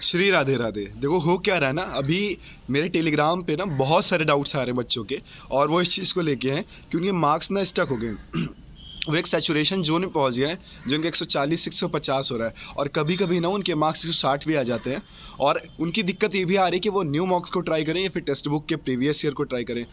श्री राधे राधे। देखो हो क्या रहा है ना, अभी मेरे टेलीग्राम पे ना बहुत सारे डाउट्स आ रहे हैं बच्चों के, और वो इस चीज़ को लेके हैं कि उनके मार्क्स ना स्टक हो गए वो एक सैचुरेशन जोन में पहुंच गया है, जो उनके 140 से 150 हो रहा है, और कभी कभी ना उनके मार्क्स 160 भी आ जाते हैं। और उनकी दिक्कत ये भी आ रही है कि वो न्यू मार्क्स को ट्राई करें या फिर टेक्स्ट बुक के प्रीवियस ईयर को ट्राई करें।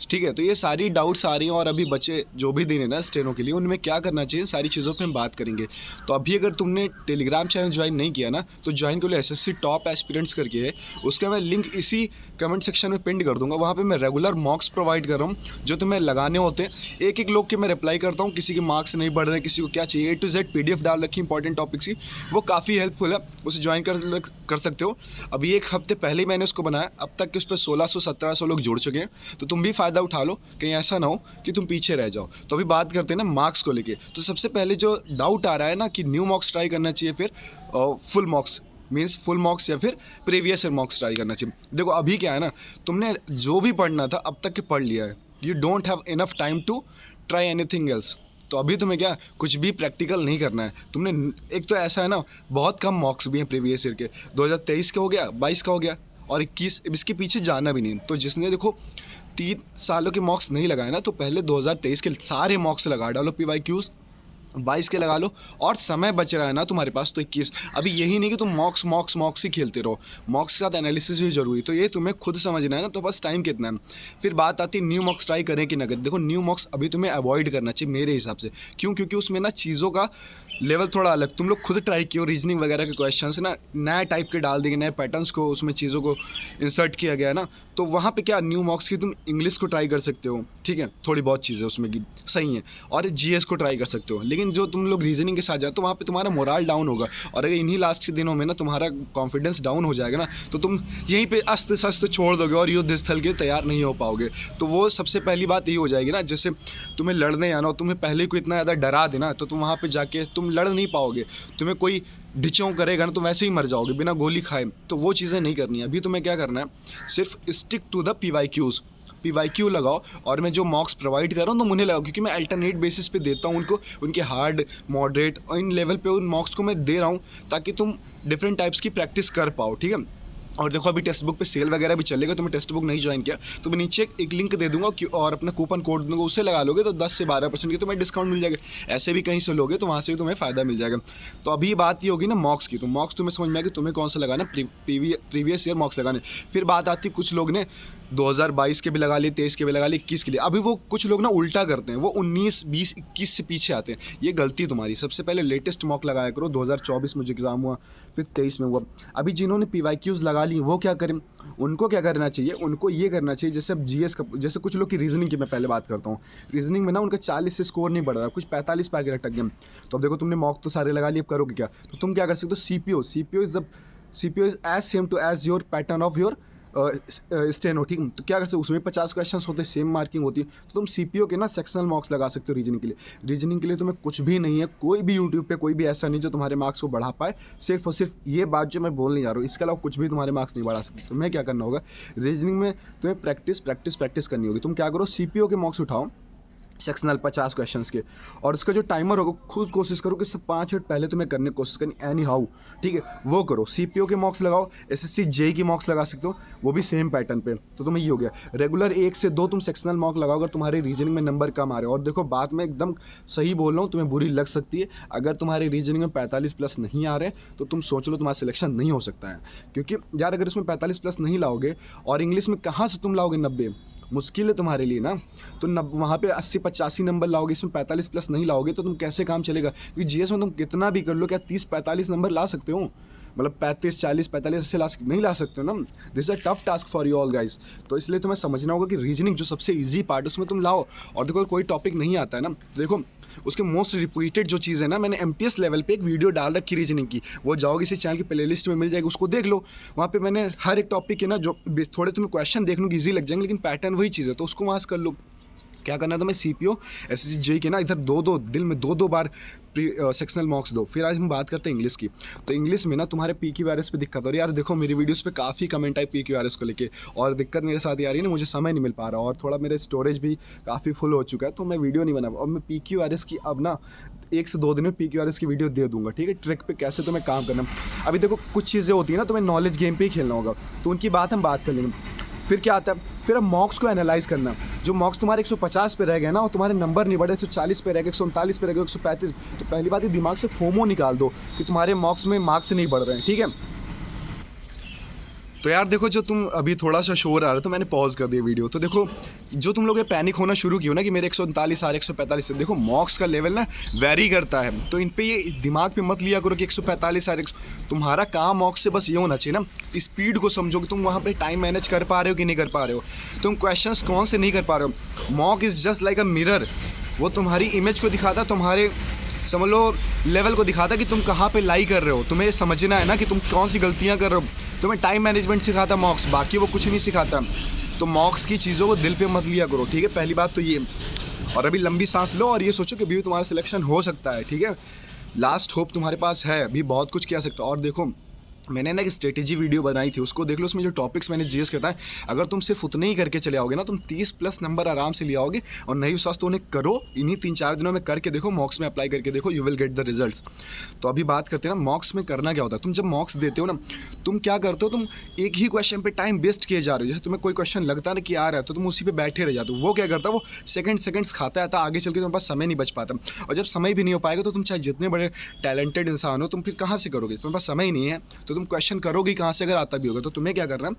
ठीक है, तो ये सारी डाउट्स आ रही हैं, और अभी बच्चे जो भी दिन है ना स्टेनो के लिए, उनमें क्या करना चाहिए, सारी चीज़ों पे हम बात करेंगे। तो अभी अगर तुमने टेलीग्राम चैनल ज्वाइन नहीं किया ना, तो ज्वाइन कर लो, एसएससी टॉप एस्पिरेंट्स करके है। उसका मैं लिंक इसी कमेंट सेक्शन में पिन कर दूंगा। वहाँ पे मैं रेगुलर मॉक्स प्रोवाइड कर रहा हूँ, जो तुम्हें लगाने होते हैं। एक एक लोग के मैं रिप्लाई करता हूँ, किसी के मार्क्स नहीं बढ़ रहे हैं, किसी को क्या चाहिए, A to Z PDF डाल रखी इंपॉर्टेंट टॉपिक्स की। वो काफ़ी हेल्पफुल है, उसे ज्वाइन कर सकते हो। अभी एक हफ्ते पहले ही मैंने उसको बनाया, अब तक के उस पर 1600-1700 लोग जुड़ चुके हैं। तो तुम भी फ़ायदा उठा लो, कहीं ऐसा ना हो कि तुम पीछे रह जाओ। तो अभी बात करते हैं ना मार्क्स को लेके। तो सबसे पहले जो डाउट आ रहा है ना कि न्यू मार्क्स ट्राई करना चाहिए फिर full marks, means full marks या फिर प्रीवियस ईयर मार्क्स ट्राई करना चाहिए। देखो अभी क्या है ना, तुमने जो भी पढ़ना था अब तक के पढ़ लिया है। You don't have enough time to try anything else. तो अभी तुम्हें क्या कुछ भी प्रैक्टिकल नहीं करना है तुमने। एक तो ऐसा है ना, बहुत कम मार्क्स भी हैं प्रीवियस ईयर के। 2023 का हो गया, 22 का हो गया, और 21, इसके पीछे जाना भी नहीं। तो जिसने देखो 3 सालों के मॉक्स नहीं लगाए ना, तो पहले 2023 के सारे मॉक्स लगा डालो, PYQs 22 के लगा लो, और समय बच रहा है ना तुम्हारे पास तो 21। अभी यही नहीं कि तुम मॉक्स मॉक्स मॉक्स ही खेलते रहो, मॉक्स के साथ एनालिसिस भी जरूरी। तो ये तुम्हें खुद समझना है ना, तो बस टाइम कितना है। फिर बात आती है न्यू मॉक्स ट्राई करें कि ना करें। देखो न्यू मॉक्स अभी तुम्हें अवॉइड करना चाहिए मेरे हिसाब से। क्यों? क्योंकि उसमें ना चीज़ों का लेवल थोड़ा अलग, तुम लोग खुद ट्राई किए, रीजनिंग वगैरह के क्वेश्चन ना नए टाइप के डाल देंगे, नए पैटर्न्स को उसमें चीज़ों को इंसर्ट किया गया है ना। तो वहाँ पे क्या न्यू मॉक्स की तुम इंग्लिश को ट्राई कर सकते हो, ठीक है, थोड़ी बहुत चीज़ें उसमें की सही है, और जीएस को ट्राई कर सकते हो। लेकिन जो तुम लोग रीजनिंग के साथ जाओ, तो वहाँ पे तुम्हारा मोरल डाउन होगा, और अगर इन्हीं लास्ट के दिनों में ना तुम्हारा कॉन्फिडेंस डाउन हो जाएगा ना, तो तुम यहीं पे अस्त्र शस्त्र छोड़ दोगे और युद्ध स्थल के तैयार नहीं हो पाओगे। तो वो सबसे पहली बात यही हो जाएगी ना, जैसे तुम्हें लड़ने आना हो, तुम्हें पहले को इतना ज़्यादा डरा देना, तो तुम वहाँ पे जाके तुम लड़ नहीं पाओगे। तुम्हें कोई डिचों करेगा ना, तो वैसे ही मर जाओगे बिना गोली खाए। तो वो चीज़ें नहीं करनी है। अभी तुम्हें क्या करना है, सिर्फ स्टिक टू द PYQ लगाओ, और मैं जो मॉक्स प्रोवाइड कर रहा हूँ तो उन्हें लगाओ, क्योंकि मैं अल्टरनेट बेसिस पे देता हूँ उनको, उनके हार्ड मॉडरेट और इन लेवल पे उन मॉक्स को मैं दे रहा हूँ, ताकि तुम डिफरेंट टाइप्स की प्रैक्टिस कर पाओ, ठीक है। और देखो अभी टेक्स्ट बुक पे सेल वगैरह भी चलेगा, तुम्हें टेक्स्ट बुक नहीं ज्वाइन किया तो मैं नीचे एक लिंक दे दूंगा, और अपना कूपन कोड दूंगा, उसे लगा लोगे तो 10 से 12% की तुम्हें डिस्काउंट मिल जाएगा। ऐसे भी कहीं से लोगे तो वहाँ से भी तुम्हें फ़ायदा मिल जाएगा। तो अभी बात ये होगी ना मॉक्स की, तो मॉक्स तुम्हें समझ में आएगी तुम्हें कौन सा लगाना, प्रीवियस ईयर मॉक्स लगाने। फिर बात आती है कुछ लोग ने 2022 के भी लगा लिए, 23 के भी लगा लिए, 21 के लिए। अभी वो कुछ लोग ना उल्टा करते हैं, वो 19, 20, 21 से पीछे आते हैं। ये गलती तुम्हारी। सबसे पहले लेटेस्ट मॉक लगाया करो। 2024 मुझे एग्ज़ाम हुआ, फिर 23 में हुआ। अभी जिन्होंने PYQs लगा ली वो क्या करें, उनको क्या करना चाहिए, उनको ये करना चाहिए, जैसे अब GS का, जैसे कुछ लोग की रीजनिंग की मैं पहले बात करता हूँ। रीजनिंग में ना उनका 40 से स्कोर नहीं बढ़ रहा, कुछ 45 पे आके अटक गए। तो अब देखो तुमने मॉक तो सारे लगा लिए, अब करोगे क्या? तो तुम क्या कर सकते हो, CPO is as same to as your pattern of your steno, ठीक है। तो क्या कर सकते हो, उसमें 50 क्वेश्चन होते हैं, सेम मार्किंग होती है। तो तुम CPO के ना सेक्शनल मार्क्स लगा सकते हो रीजनिंग के लिए। रीजनिंग के लिए तुम्हें कुछ भी नहीं है, कोई भी यूट्यूब पे कोई भी ऐसा नहीं जो तुम्हारे मार्क्स को बढ़ा पाए। सिर्फ और सिर्फ ये बात जो मैं बोलने जा रहा हूँ, इसके अलावा कुछ भी तुम्हारे मार्क्स नहीं बढ़ा सकते। तुम्हें क्या करना होगा, रीजनिंग में तुम्हें प्रैक्टिस करनी होगी। तुम क्या करो, CPO के मार्क्स उठाओ, सेक्शनल 50 क्वेश्चंस के, और उसका जो टाइमर होगा खुद कोशिश करो कि सब 5 मिनट पहले तुम्हें करने की कोशिश करनी, एनी हाउ, ठीक है, वो करो। CPO के मॉक्स लगाओ, SSC JEE की मॉक्स लगा सकते हो, वो भी सेम पैटर्न पे। तो तुम्हें ये हो गया, रेगुलर 1 से 2 तुम सेक्शनल मॉक लगाओ अगर तुम्हारे रीजनिंग में नंबर कम आ रहे हो। और देखो बात मैं एकदम सही बोल रहा हूँ, तुम्हें बुरी लग सकती है, अगर तुम्हारे रीजनिंग में 45+ नहीं आ रहे तो तुम सोच लो तुम्हारा सिलेक्शन नहीं हो सकता है। क्योंकि यार अगर इसमें 45+ नहीं लाओगे, और इंग्लिश में कहाँ से तुम लाओगे 90, मुश्किल है तुम्हारे लिए ना। तो वहाँ पे 80-85 नंबर लाओगे, इसमें 45+ नहीं लाओगे तो तुम कैसे काम चलेगा? क्योंकि GS में तुम कितना भी कर लो, क्या 30-45 नंबर ला सकते हो? मतलब 35, 40, 45 ऐसे नहीं ला सकते हो ना। This is a tough task for you all guys. तो इसलिए तुम्हें समझना होगा कि रीजनिंग जो सबसे ईजी पार्ट है उसमें तुम लाओ। और देखो कोई टॉपिक नहीं आता है ना, तो देखो उसके मोस्ट रिपीटेड जो चीज़ है ना, मैंने MTS लेवल पे एक वीडियो डाल रखी रीजनिंग की, वो जाओगे इसी चैनल की प्लेलिस्ट में मिल जाएगी, उसको देख लो। वहाँ पे मैंने हर एक टॉपिक के ना जो थोड़े तुम्हें क्वेश्चन देखने को ईजी लग जाएंगे, लेकिन पैटर्न वही चीज़ है, तो उसको वहाँ से कर लो। क्या करना है तुम्हें, सीपीओ एसएससी जेई के ना इधर दो दिन में दो बार प्री सेक्शनल मॉक्स दो। फिर आज हम बात करते हैं इंग्लिश की। तो इंग्लिश में ना तुम्हारे PQRS पे दिक्कत हो रही है यार। देखो मेरी वीडियोस पे काफ़ी कमेंट आई PQRS को लेके, और दिक्कत मेरे साथ ये आ रही है ना, मुझे समय नहीं मिल पा रहा, और थोड़ा मेरे स्टोरेज भी काफ़ी फुल हो चुका है, तो मैं वीडियो नहीं बना। अब मैं PQRS की अब ना 1 से 2 दिन में PQRS की वीडियो दे दूंगा, ठीक है, ट्रिक पे कैसे तुम्हें काम करना। अभी देखो कुछ चीज़ें होती है ना, तुम्हें नॉलेज गेम पे ही खेलना होगा, तो उनकी बात हम बात कर लेंगे। फिर क्या आता है, फिर हम मॉक्स को एनालाइज करना। जो मॉक्स तुम्हारे 150 पे रह गए ना, और तुम्हारे नंबर नहीं बढ़े, 140 पे रह गए, 139 पे रह गए, 135, तो पहली बात ही दिमाग से फोमो निकाल दो कि तुम्हारे मॉक्स में मार्क्स नहीं बढ़ रहे हैं, ठीक है। तो यार देखो, जो तुम अभी थोड़ा सा शोर आ रहा था, मैंने पॉज कर दिया वीडियो। तो देखो जो तुम लोग ये पैनिक होना शुरू किया ना कि मेरे 139 आ रहे, 145 से, देखो मॉक्स का लेवल ना वेरी करता है, तो इन पे ये दिमाग पे मत लिया करो कि 145 आ रहे। तुम्हारा काम मॉक्स से बस ये होना चाहिए ना, स्पीड को समझो कि तुम वहाँ पे टाइम मैनेज कर पा रहे हो कि नहीं कर पा रहे हो, तुम क्वेश्चंस कौन से नहीं कर पा रहे हो। Mock is just like a mirror, वो तुम्हारी इमेज को दिखाता, तुम्हारे समझ लो लेवल को दिखाता कि तुम कहाँ पे लाई कर रहे हो। तुम्हें समझना है ना कि तुम कौन सी गलतियाँ कर रहे हो। तुम्हें टाइम मैनेजमेंट सिखाता मॉक्स, बाकी वो कुछ नहीं सिखाता। तो मॉक्स की चीज़ों को दिल पे मत लिया करो, ठीक है, पहली बात तो ये। और अभी लंबी सांस लो और ये सोचो कि अभी भी तुम्हारा सिलेक्शन हो सकता है, ठीक है, लास्ट होप तुम्हारे पास है, अभी बहुत कुछ किया सकता है। और देखो मैंने ना एक स्ट्रेटेजी वीडियो बनाई थी, उसको देख लो, उसमें जो टॉपिक्स मैंने जीएस कहता है, अगर तुम सिर्फ उतने ही करके चले आओगे ना, तुम 30+ नंबर आराम से ले आओगे। और नहीं विश्वास तो उन्हें करो, इन्हीं 3-4 दिनों में करके देखो, मॉक्स में अप्लाई करके देखो, you will get the results. तो अभी बात करते हैं ना मॉक्स में करना क्या होता है। तुम जब मॉक्स देते हो ना, तुम क्या करते हो, तुम एक ही क्वेश्चन पे टाइम वेस्ट किए जा रहे हो। जैसे तुम्हें कोई क्वेश्चन लगता है ना कि आ रहा है, तो तुम उसी पे बैठे रह जाते हो। वो क्या करता है, वो सेकंड्स खाता है, आगे चल के तुम्हारे पास समय नहीं बच पाता। और जब समय भी नहीं हो पाएगा, तो तुम चाहे जितने बड़े टैलेंटेड इंसान हो, तुम फिर कहाँ से करोगे, तुम्हारे पास समय ही नहीं है, तो तुम क्वेश्चन करोगे कहाँ से, अगर आता भी होगा। तो तुम्हें क्या करना है,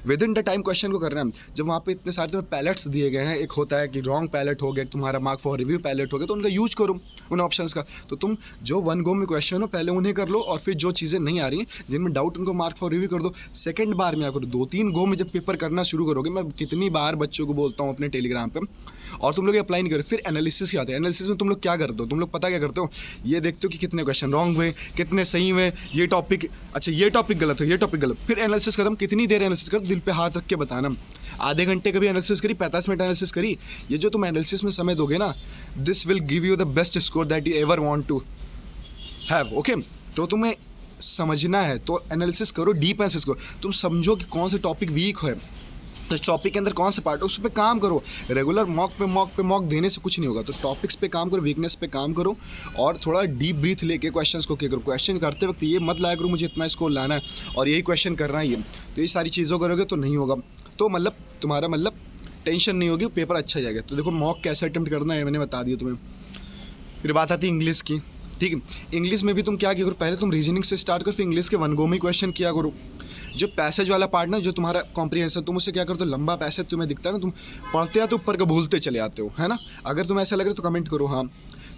with in the time question को करना है। जब वहाँ पे इतने सारे तुम्हें पैलेट्स दिए गए हैं, एक होता है कि रॉन्ग पैलेट हो गया, तुम्हारा मार्क फॉर रिव्यू पैलेट हो गया, तो उनका यूज करो, उन ऑप्शंस का। तो तुम जो 1 गो में क्वेश्चन हो पहले उन्हें कर लो, और फिर जो चीज़ें नहीं आ रही हैं, जिनमें डाउट, उनको मार्क फॉर रिव्यू कर दो। सेकंड बार में करो, 2-3 गो में जब पेपर करना शुरू करोगे, मैं कितनी बार बच्चों को बोलता हूँ अपने टेलीग्राम पे, और तुम लोग अप्लाई नहीं करो। फिर एनालिसिस आते हैं, एनालिसिस में तुम लोग क्या करते हो, तुम लोग पता क्या करते हो, ये देखते हो कि कितने क्वेश्चन रॉन्ग हुए, कितने सही हुए, ये टॉपिक अच्छा, ये टॉपिक गलत है, ये टॉपिक गलत। फिर एनालिसिस खत्म, कितनी देर एनालिसिस करो, दिल पे हाथ रख के बताना, आधे घंटे का भी एनालिसिस करी, 45 मिनट एनालिसिस करी। ये जो तुम एनालिसिस में समय दोगे ना, this will give you the best score that you ever want to have, okay. तो तुम्हें समझना है, तो एनालिसिस करो, डीप एनालिसिस करो, तुम समझो कि कौन से टॉपिक वीक है, तो टॉपिक के अंदर कौन से पार्ट है, उस पर काम करो। रेगुलर मॉक देने से कुछ नहीं होगा, तो टॉपिक्स पे काम करो, वीकनेस पे काम करो, और थोड़ा डीप ब्रीथ लेके क्वेश्चंस को क्या करो। क्वेश्चन करते वक्त ये मत लाया करो मुझे इतना स्कोर लाना है और यही क्वेश्चन करना है, ये तो ये सारी चीज़ों करोगे तो नहीं होगा। तो मतलब तुम्हारा मतलब टेंशन नहीं होगी, पेपर अच्छा जाएगा। तो देखो मॉक कैसे अटेम्प्ट करना है मैंने बता दिया तुम्हें। फिर बात आती है इंग्लिश की, ठीक है। इंग्लिश में भी तुम क्या किया करो, पहले तुम रीजनिंग से स्टार्ट करो, फिर इंग्लिश के 1 गो में क्वेश्चन किया करो। जो पैसेज वाला पार्ट ना, जो तुम्हारा कॉम्प्रिहेंशन, तुम उससे क्या करते हो, लंबा पैसेज तुम्हें दिखता है ना, तुम पढ़ते हो तो ऊपर का भूलते चले आते हो, है ना। अगर तुम्हें ऐसा लग रहा है तो कमेंट करो हाँ।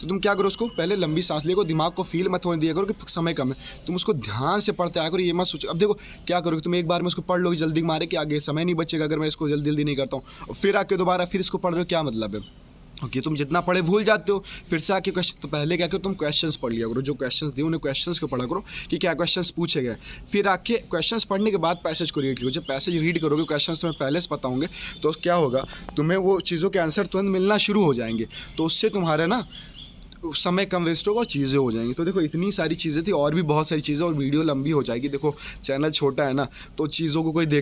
तो तुम क्या करो, उसको पहले लंबी सांस ले, दिमाग को फील मत होने दिया करो कि समय कम है, तुम उसको ध्यान से पढ़ते आया करो, ये मत सोचो। अब देखो क्या करोगे, तुम एक बार में उसको पढ़ लोगे जल्दी मारे कि आगे समय नहीं बचेगा अगर मैं इसको जल्दी नहीं करता हूँ, और फिर आके दोबारा फिर इसको पढ़ रहे हो, क्या मतलब है। ओके, तुम जितना पढ़े भूल जाते हो, फिर से आके क्वेश्चन, तो पहले क्या करो, तुम क्वेश्चंस पढ़ लिया करो, जो क्वेश्चंस दिए उन्हें क्वेश्चंस को पढ़ा करो कि क्या क्वेश्चंस पूछे गए। फिर आके क्वेश्चंस पढ़ने के बाद पैसेज को रीड करो। जब पैसेज रीड करोगे, क्वेश्चंस तुम्हें पहले से पता होंगे, तो क्या होगा, तुम्हें वो चीज़ों के आंसर तुरंत मिलना शुरू हो जाएंगे, तो उससे तुम्हारा ना समय कम वेस्ट होगा और चीज़ें हो जाएंगी। तो देखो इतनी सारी चीज़ें थी, और भी बहुत सारी चीज़ें, और वीडियो लंबी हो जाएगी। देखो चैनल छोटा है ना, तो चीज़ों को कोई देख